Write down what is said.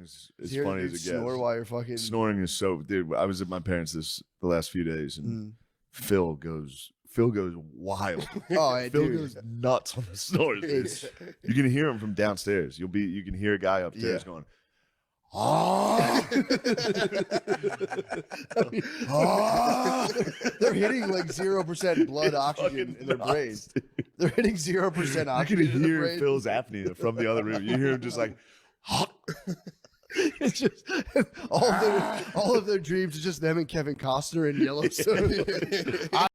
as funny as it Snore gets. while you're fucking. Snoring is so, dude. I was at my parents the last few days, and Phil goes wild. Oh, Phil dude. goes nuts on the snores. Dude. You can hear him from downstairs. You can hear a guy upstairs going, "Ah!" They're hitting like 0% blood oxygen in their brains. They're hitting 0% I oxygen can in their hear brain. Phil's apnea from the other room. You hear him just like, It's just all of their dreams is just them and Kevin Costner in Yellowstone.